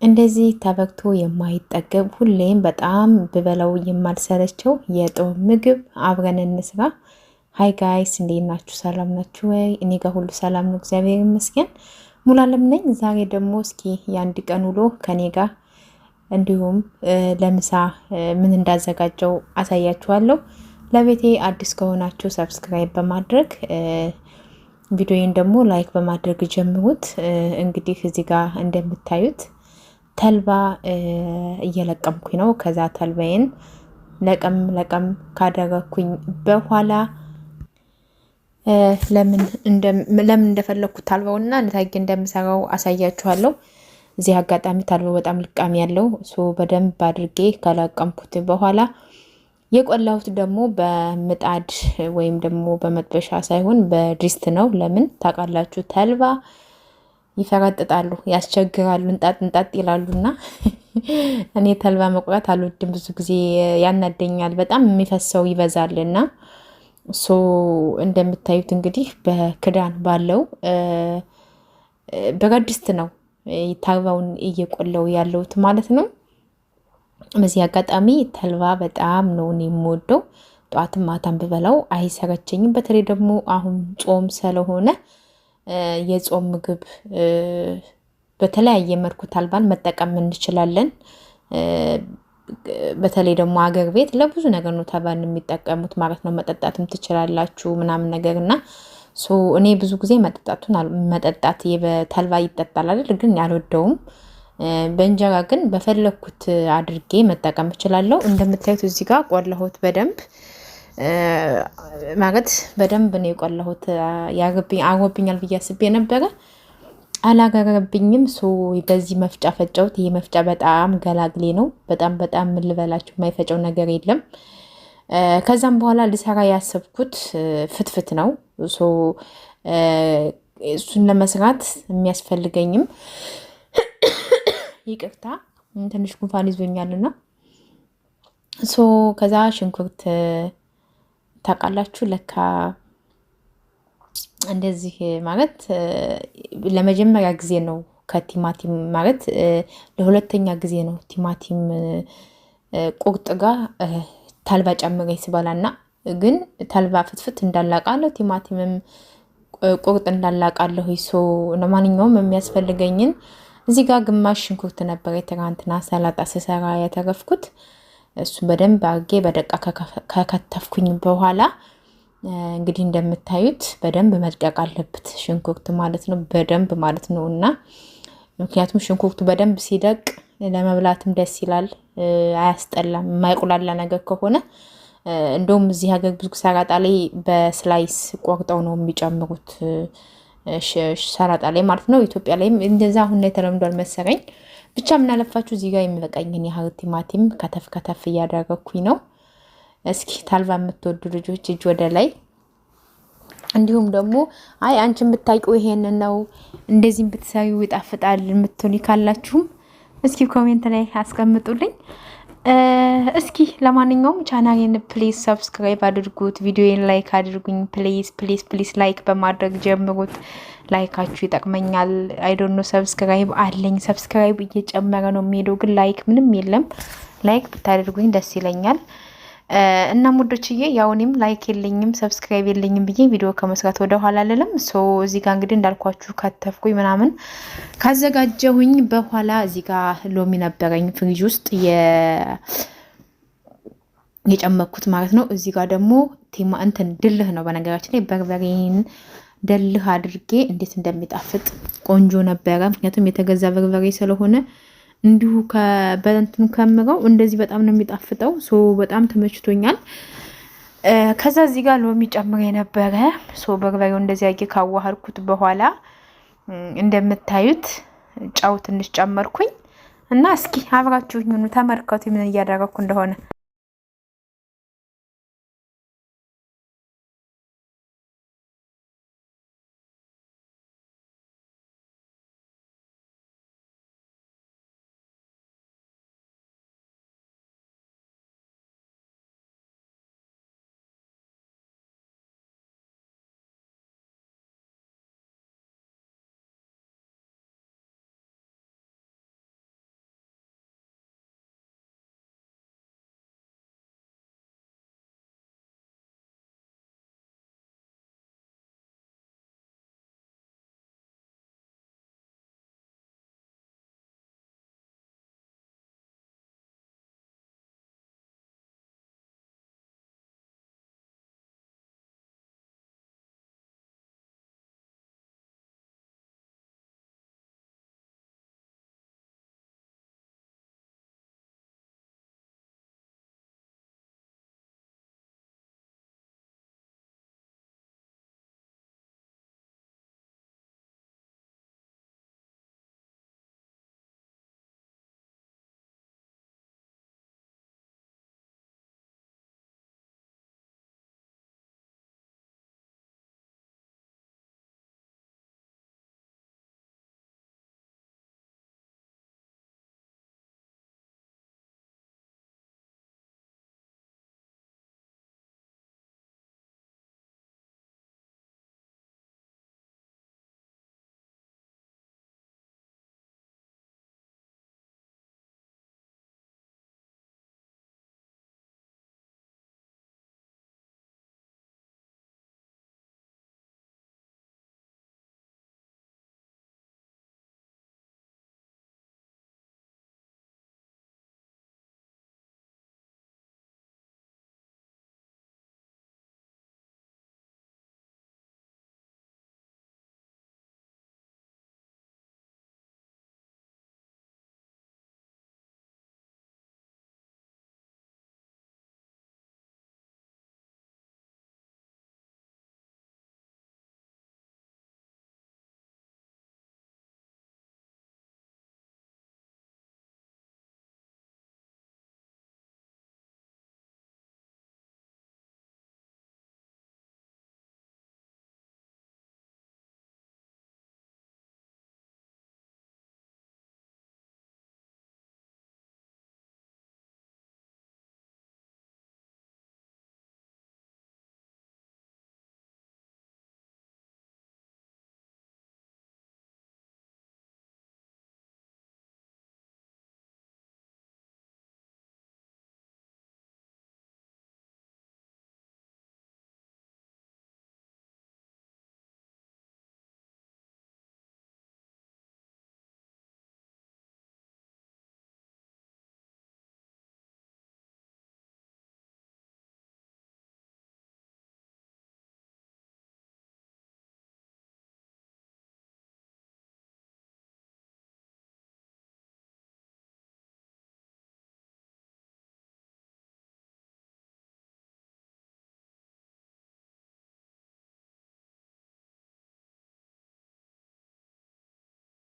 እንደዚህ ተበክቶ የማይጠገብ ሁሌም በጣም ብበላው የማልሰለቸው የጦም ምግብ አብረን እንስራ። ሃይ ጋይስ እንዴት ናችሁ? ሰላም ናችሁ ወይ? እኔ ጋር ሁሉ ሰላም ነው፣ እግዚአብሔር ይመስገን። ሙሉዓለም ነኝ። ዛሬ ደግሞ እስኪ የአንድ ቀን ውሎ ከኔ ጋር እንዲሁም ለምሳ ምን እንዳዘጋጀው አሳያችኋለሁ። ለቤቴ አዲስ ከሆናችሁ ሰብስክራይብ በማድረግ ቪዲዮዬን ደግሞ ላይክ በማድረግ ጀምሩት። እንግዲህ እዚህ ጋር እንደምታዩት ተልባ እየለቀምኩኝ ነው። ከዛ ተልባዬን ለቀም ካደረኩኝ በኋላ ለምን እንደፈለኩት ተልባውና እንታይገ እንደምሰራው አሳያችኋለሁ። እዚህ አጋጣሚ ተልባው በጣም ልቃሚ ያለው በደንብ አድርጌ ከለቀምኩት በኋላ የቆላሁት ደግሞ በምጣድ ወይም ደግሞ በመጥበሻ ሳይሆን በድስት ነው። ለምን ታውቃላችሁ? ተልባ ይፈረጥጣሉ፣ ያስቸግራሉ፣ እንጣጥ ይላሉና እኔ ተልባ መቁረጥ አልወድም። ብዙ ጊዜ ያናደኛል፣ በጣም የሚፈሰው ይበዛልና እንደምታዩት እንግዲህ በክዳን ባለው ብረት ድስት ነው ተልባውን እየቆለው ያለሁት ማለት ነው። በዚህ አጋጣሚ ተልባ በጣም ነው የምወደው። ጧትም ማታም ብበላው አይሰረቸኝም። በተለይ ደግሞ አሁን ጾም ስለሆነ የጾም ምግብ በተለያየ መልኩ ተልባን መጠቀም እንችላለን። በተለይ ደግሞ አገር ቤት ለብዙ ነገር ነው ተልባን የሚጠቀሙት ማለት ነው። መጠጣትም ትችላላችሁ ምናምን ነገርና እኔ ብዙ ጊዜ መጠጣት በተልባ ይጠጣል አይደል? ግን ያልወደውም። በእንጀራ ግን በፈለኩት አድርጌ መጠቀም እችላለሁ። እንደምታዩት እዚህ ጋር ቆላሁት በደንብ ማለት በደንብ ነው የቆላሁት። አጎብኛል ብዬ አስቤ ነበረ፣ አላገረብኝም። በዚህ መፍጫ ፈጨሁት። ይሄ መፍጫ በጣም ገላግሌ ነው። በጣም ምን ልበላችሁ የማይፈጨው ነገር የለም። ከዛም በኋላ ልሰራ ያሰብኩት ፍትፍት ነው። እሱን ለመስራት የሚያስፈልገኝም ይቅርታ ትንሽ ጉንፋን ይዞኛልና ከዛ ሽንኩርት ታውቃላችሁ፣ ለካ እንደዚህ ማለት ለመጀመሪያ ጊዜ ነው ከቲማቲም ማለት ለሁለተኛ ጊዜ ነው ቲማቲም ቁርጥ ጋር ተልባ ጨምሬ ስበላና፣ ግን ተልባ ፍትፍት እንዳላቃለሁ ቲማቲምም ቁርጥ እንዳላቃለሁ። ለማንኛውም የሚያስፈልገኝን እዚህ ጋር ግማሽ ሽንኩርት ነበር የትናንትና ሰላጣ ስሰራ ያተረፍኩት። እሱን በደንብ አድርጌ በደቃ ከከተፍኩኝ በኋላ እንግዲህ እንደምታዩት በደንብ መድቀቅ አለበት ሽንኩርት ማለት ነው፣ በደንብ ማለት ነው። እና ምክንያቱም ሽንኩርቱ በደንብ ሲደቅ ለመብላትም ደስ ይላል፣ አያስጠላም። የማይቁላላ ነገር ከሆነ እንደውም እዚህ ሀገር ብዙ ሰላጣ ላይ በስላይስ ቆርጠው ነው የሚጨምሩት ሰላጣ ላይ ማለት ነው። ኢትዮጵያ ላይም እንደዛ አሁን ላይ ተለምዷል መሰለኝ። ብቻ ምን አለፋችሁ እዚህ ጋር የሚበቃኝን ያህል ቲማቲም ከተፍ እያደረኩኝ ነው። እስኪ ተልባ የምትወዱ ልጆች እጅ ወደ ላይ። እንዲሁም ደግሞ አይ አንቺ የምታውቂው ይሄንን ነው እንደዚህም ብትሰሪው ይጣፍጣል የምትሉ ካላችሁም እስኪ ኮሜንት ላይ አስቀምጡልኝ። እስኪ ለማንኛውም ቻናሌን ፕሊዝ ሰብስክራይብ አድርጉት፣ ቪዲዮዬን ላይክ አድርጉኝ ፕሊዝ ላይክ በማድረግ ጀምሩት። ላይካችሁ ይጠቅመኛል። አይዶኖ ሰብስክራይብ አለኝ፣ ሰብስክራይብ እየጨመረ ነው የሚሄደው፣ ግን ላይክ ምንም የለም። ላይክ ብታደርጉኝ ደስ ይለኛል። እና ሙዶችዬ ያው እኔም ላይክ የለኝም ሰብስክራይብ የለኝም ብዬ ቪዲዮ ከመስራት ወደ ኋላ አልልም። እዚህ ጋር እንግዲህ እንዳልኳችሁ ከተፍኩኝ ምናምን ካዘጋጀሁኝ በኋላ እዚህ ጋር ሎሚ ነበረኝ ፍሪጅ ውስጥ የጨመኩት ማለት ነው። እዚህ ጋር ደግሞ ድልህ ነው። በነገራችን ላይ በርበሬን ደልህ አድርጌ እንዴት እንደሚጣፍጥ ቆንጆ ነበረ። ምክንያቱም የተገዛ በርበሬ ስለሆነ እንዲሁ በእንትኑ ከምረው እንደዚህ በጣም ነው የሚጣፍጠው። በጣም ተመችቶኛል። ከዛ እዚህ ጋር ሎሚ ጨምሬ ነበረ። በርበሬው እንደዚህ አድርጌ ካዋሃድኩት በኋላ እንደምታዩት ጨው ትንሽ ጨመርኩኝ እና እስኪ አብራችሁኝ ተመልከቱ ምን እያደረኩ እንደሆነ።